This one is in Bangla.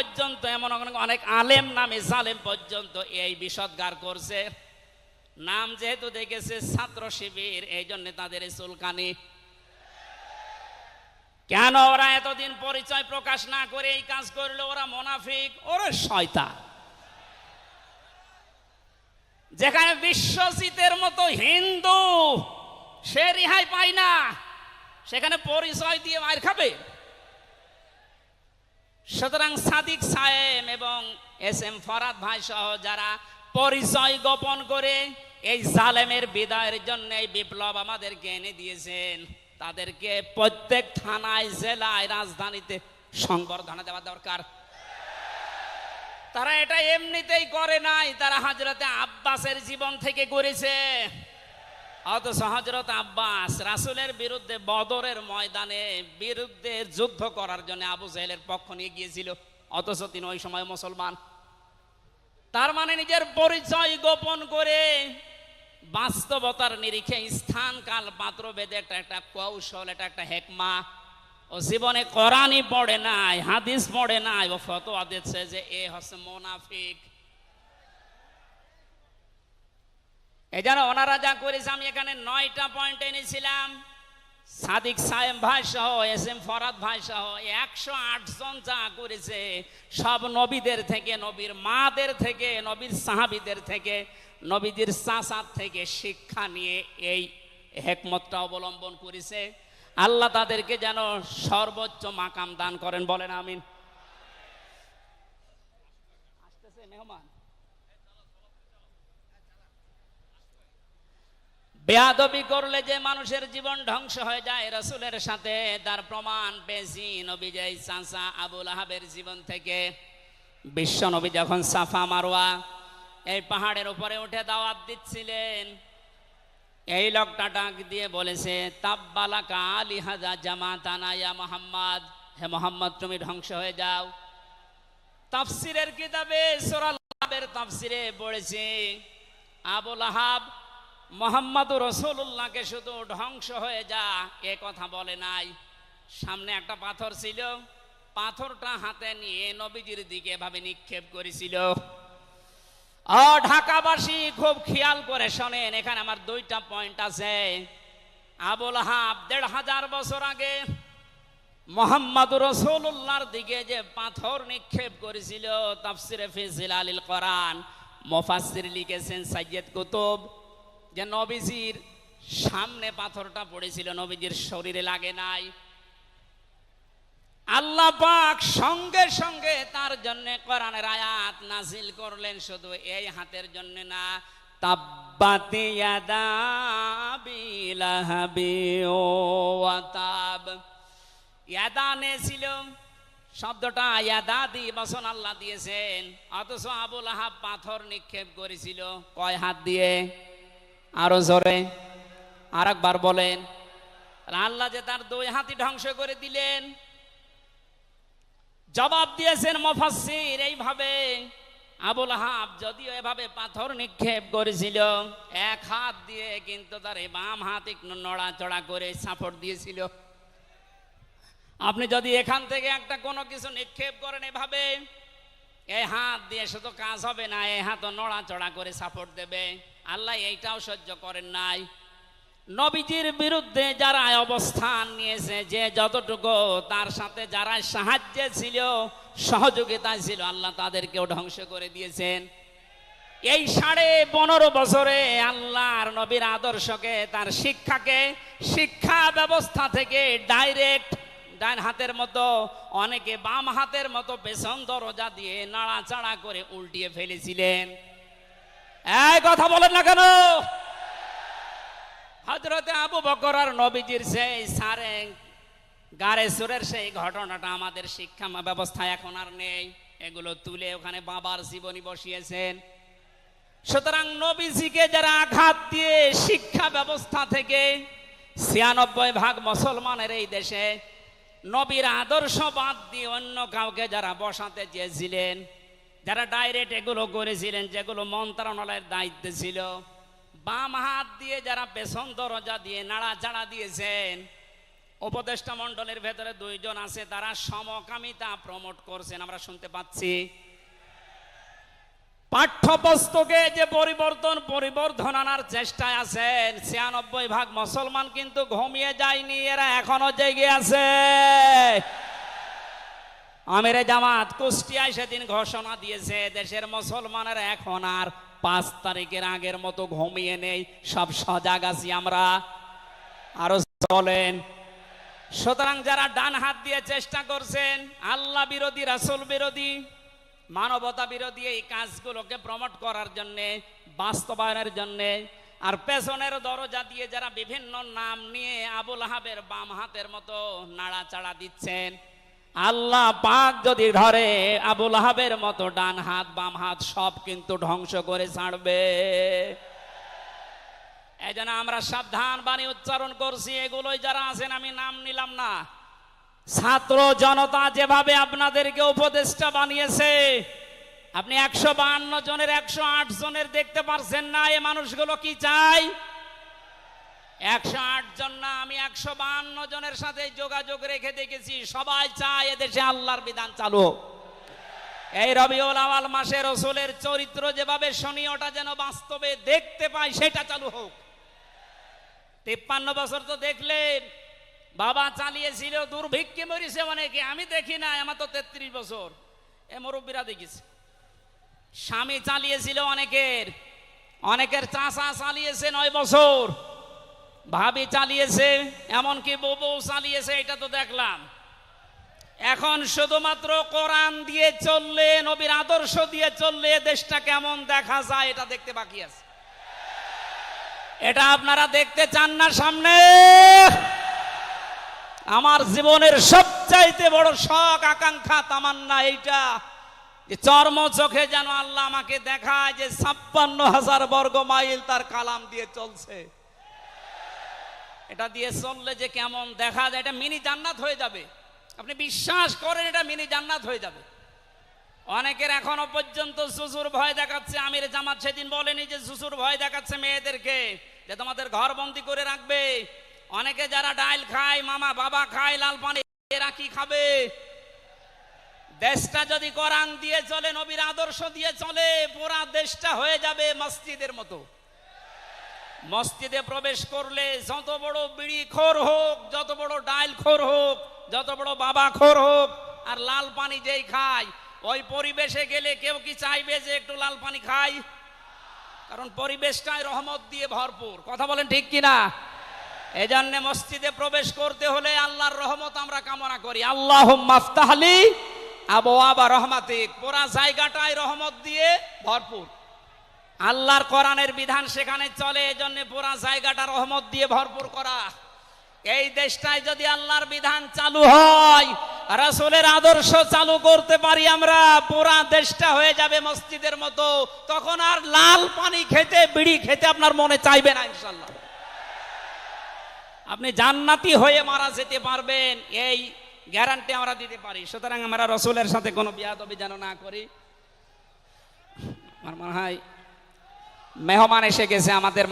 পর্যন্ত এমন অনেক আলেম নামে জালেম পর্যন্ত এই বিষদগার করছে। নাম যেহেতু দেখেছে ছাত্র শিবির, এই জন্য তাদের চুলকানি। কেন ওরা এতদিন পরিচয় প্রকাশ না করে এই কাজ করলো? ওরা মুনাফিক, ওরা শয়তান। যেখানে বিশ্বজিতের মতো হিন্দু সে রেহাই পায় না, সেখানে পরিচয় দিয়ে মার খাবে। সুতরাং সাদিক সাহেব এবং এস এম ফরাদ ভাই সহ যারা পরিচয় গোপন করে এই জালেমের বিদায়ের জন্য এই বিপ্লব আমাদেরকে এনে দিয়েছেন, তাদেরকে প্রত্যেক থানায়, জেলায়, রাজধানীতে সংবর্ধনা দেওয়া দরকার। তারা এটা এমনিতেই করে নাই, তারা হযরতে আব্বাসের জীবন থেকে করেছে। অথচ হযরত আব্বাস রাসূলের বিরুদ্ধে বদরের ময়দানে বিরুদ্ধে যুদ্ধ করার জন্য আবু জাহেলের পক্ষ নিয়ে গিয়েছিল, অথচ তিনি ওই সময় মুসলমান। তার মানে নিজের পরিচয় গোপন করে বাস্তবতার নিরিখে স্থান কাল পাত্র ভেদে একটা কৌশল, এটা একটা হেকমা। ও জীবনে কোরআনই পড়ে নাই, হাদিস পড়ে নাই, ও ফতোয়া দিচ্ছে যে এ হচ্ছে মুনাফিক। এই জন্য ওনারা যা করেছে, আমি এখানে 9টা পয়েন্ট এনেছিলাম। সাদিক সাহেব ভাই সহ এস এম ফরাদ ভাই সহ 108 জন যা করেছে, সব নবীদের থেকে, নবীর মাদের থেকে, নবীর সাহাবীদের থেকে, নবীদের চাচার থেকে শিক্ষা নিয়ে এই হেকমতটা অবলম্বন করেছে। আল্লাহ তাদেরকে যেন সর্বোচ্চ মাকাম দান করেন, বলেন আমিন। আসতেছে মেহমান। বেয়াদবি করলে যে মানুষের জীবন ধ্বংস হয়ে যায় রাসূলের সাথে, তার প্রমাণ পেয়েছি নবীজের চাচা আবু লাহাবের জীবন থেকে। বিশ্ব নবী যখন সাফা মারওয়া এই পাহাড়ের উপরে উঠে দাওয়াত দিচ্ছিলেন, এই লোকটা ডাক দিয়ে বলেছে, তাব্বালাকা লিহাযা জামাতানা ইয়া মুহাম্মদ, হে মুহাম্মদ তুমি ধ্বংস হয়ে যাও। তাফসীরের কিতাবে সূরা লাহাবের তাফসীরে পড়েছে, আবু লাহাব মুহাম্মদুর রাসূলুল্লাহকে শুধু ধ্বংস হয়ে যা এ কথা বলে নাই। সামনে একটা পাথর ছিল, পাথরটা হাতে নিয়ে নবীজির দিকে এভাবে নিক্ষেপ করেছিল। ঢাকাবাসী খুব খেয়াল করে শোনেন, এখানে আমার 2টা পয়েন্ট আছে। আবু লাহাব 1500 বছর আগে মুহাম্মদুর রাসূলুল্লাহর দিকে যে পাথর নিক্ষেপ করেছিল, তাফসীরে ফি জিলালিল কোরআন মুফাসসির লিখেছেন সাইয়্যিদ কুতুব, যে নবীজির সামনে পাথরটা পড়েছিল, নবীজির শরীরে লাগে নাই। আল্লাহ পাক সঙ্গে সঙ্গে তার জন্য কোরআনের আয়াত নাজিল করলেন, শুধু এই হাতের জন্য না, তাব্বাত ইয়াদা আবি লাহাবি ওয়া তাব। ইয়াদানে ছিল শব্দটা, ইয়াদাদি বচন আল্লাহ দিয়েছেন, অথচ আবু লাহাব পাথর নিক্ষেপ করেছিল কয় হাত দিয়ে? আরো জোরে আরেকবার বলেন। আল্লাহ যে তার 2 হাতই ধ্বংস করে দিলেন। জবাব দিয়েছেন মুফাসসির এইভাবে, আবু লাহাব যদিও এভাবে পাথর নিক্ষেপ করেছিল 1 হাত দিয়ে, কিন্তু তার এই বাম হাত একটু নড়াচড়া করে সাপোর্ট দিয়েছিল। আপনি যদি এখান থেকে একটা কোনো কিছু নিক্ষেপ করেন এভাবে, এই হাত দিয়ে শুধু কাজ হবে না, এই হাতও নড়াচড়া করে সাপোর্ট দেবে। আল্লাহ এইটাও সহ্য করেন নাই। নবীজির বিরুদ্ধে যারা অবস্থান নিয়েছে, যে যতটুকু তার সাথে যারা সাহায্যে ছিল, সহযোগিতায় ছিল, আল্লাহ তাদেরকেও ধ্বংস করে দিয়েছেন। এই 15.5 বছরে আল্লাহর নবীর আদর্শকে, তার শিক্ষাকে, শিক্ষা ব্যবস্থা থেকে ডাইরেক্ট ডান হাতের মতো, অনেকে বাম হাতের মতো পেছন দরজা দিয়ে নাড়াচাড়া করে উল্টিয়ে ফেলেছিলেন। এই কথা বলেন না কেন? হযরতে আবু বকর আর নবীজির সেই সারে গারে সুরের সেই ঘটনাটা আমাদের শিক্ষা ব্যবস্থায় এখন আর নেই। এগুলো তুলে ওখানে বাবার জীবনী বসিয়েছেন। সুতরাং নবীজিকে যারা আঘাত দিয়ে শিক্ষা ব্যবস্থা থেকে 96% মুসলমানের এই দেশে নবীর আদর্শ বাদ দিয়ে অন্য কাউকে যারা বসাতে চেয়েছিলেন, যারা ডাইরেক্ট এগুলো করেছিলেন, যেগুলো মন্ত্রণালয়ের দায়িত্বে ছিল, বাম হাত দিয়ে যারা পেছন দরজা দিয়ে নাড়াচাড়া দিয়েছেন, উপদেষ্টা মণ্ডলের ভেতরে 2 জন আছে, তারা সমকামিতা প্রমোট করছেন, আমরা শুনতে পাচ্ছি। পাঠ্যপুস্তকে যে পরিবর্ধন আনার চেষ্টায় আছেন, 96% মুসলমান কিন্তু ঘুমিয়ে যায়নি, এরা এখনো জেগে আছে। আমিরে জামাত কুষ্টিয়ায় সেদিন ঘোষণা দিয়েছে, দেশের মুসলমানেরা এখন আর 5 তারিখের আগের মতো ঘুমিয়ে নেই, সব সজাগ আছি আমরা। আরো চলেন। সুতরাং যারা ডান হাত দিয়ে চেষ্টা করছেন আল্লাহ বিরোধী, রাসূল বিরোধী, মানবতা বিরোধী এই কাজগুলোকে প্রমোট করার জন্য, বাস্তবায়নের জন্য, আর পেছনের দরজা দিয়ে যারা বিভিন্ন নাম নিয়ে আবুল আহাবের বাম হাতের মতো নাড়াচাড়া দিচ্ছেন, আল্লাহ পাক যদি ধরে আবুল আহাবের মতো ডান হাত বাম হাত সব কিন্তু ধ্বংস করে ছাড়বে। এই জন্য আমরা সাবধান বাণী উচ্চারণ করছি। এগুলোই যারা আছেন, আমি নাম নিলাম না, ছাত্র জনতা যেভাবে আপনাদেরকে উপদেষ্টা বানিয়েছে, আপনি 152 জনের 108 জনের দেখতে পারছেন না। এই মানুষগুলো কি চাই? 108 জন না, আমি 152 জনের সাথে যোগাযোগ রেখে দেখেছি, সবাই চায় এদেশে আল্লাহর বিধান চালু হোক। এই রবিউল আউয়াল মাসে রাসূলের চরিত্র যেভাবে শুনি, ওটা যেন বাস্তবে দেখতে পাই, সেটা চালু হোক। 53 বছর তো দেখলেন, বাবা চালিয়েছিল, দুর্ভিক্ষে মরেছে অনেকে, আমি দেখি না, আমার তো 33 বছর, এ মুরব্বীরা দেখেছি। স্বামী চালিয়েছিল অনেকের চাচা চালিয়েছে 9 বছর, ভাবি চালিয়েছে, এমনকি বউ চালিয়েছে, এটা তো দেখলাম। এখন শুধুমাত্র কোরআন দিয়ে চললে, নবীর আদর্শ দিয়ে চললে দেশটা কেমন দেখা যায় এটা দেখতে বাকি আছে। এটা আপনারা দেখতে চান না সামনে? আমার জীবনের সবচাইতে বড় শখ, আকাঙ্ক্ষা, তামান্না এইটা যে চর্ম চোখে যেন আল্লাহ আমাকে দেখায় যে 56,000 বর্গ মাইল তার কালাম দিয়ে চলছে। এটা দিয়ে চললে যে কেমন দেখা যায়, এটা মিনি জান্নাত হয়ে যাবে। আপনি বিশ্বাস করেন, এটা মিনি জান্নাত হয়ে যাবে। অনেকের এখনো পর্যন্ত শ্বশুর ভয় দেখাচ্ছে। আমির জামাত সেদিন বলেনি যে শ্বশুর ভয় দেখাচ্ছে মেয়েদেরকে যে তোমাদের ঘর বন্দি করে রাখবে। অনেকে যারা ডাইল খায়, মামা বাবা খায়, লাল পানি, এরা কি খাবে? দেশটা যদি কোরআন দিয়ে চলে, নবীর আদর্শ দিয়ে চলে, পুরা দেশটা হয়ে যাবে মসজিদের মতো। মসজিদে প্রবেশ করলে যত বড় বিড়ি খোর হোক, যত বড় ডাইল খোর হোক, যত বড় বাবা খোর হোক, আর লাল পানি যেই খায়, ওই পরিবেশে গেলে কেউ কি চাইবে যে একটু লাল পানি খাই? কারণ পরিবেশটাই রহমত দিয়ে ভরপুর। কথা বলেন ঠিক কিনা? এই জন্য মসজিদে প্রবেশ করতে হলে আল্লাহর রহমত আমরা কামনা করি। আল্লাহুম্মা আফতাহলি আবওয়াবা রহমাতিক, পুরা জায়গাটাই রহমত দিয়ে ভরপুর। আল্লাহর কোরআনের বিধান সেখানে চলে, এজন্য পুরা জায়গাটা রহমত দিয়ে ভরপুর করা। এই দেশটায় যদি আল্লাহর বিধান চালু হয়, রাসূলের আদর্শ চালু করতে পারি আমরা, পুরা দেশটা হয়ে যাবে মসজিদের মতো। তখন আর লাল পানি খেতে, বিড়ি খেতে আপনার মনে চাইবে না ইনশাআল্লাহ। আপনি জান্নাতি হয়ে মারা যেতে পারবেন, এই গ্যারান্টি আমরা দিতে পারি। সুতরাং আমরা রাসূলের সাথে কোনো বিয়াদবি যেন না করি। আমার মনে হয় মেহমান এসে গেছে আমাদের।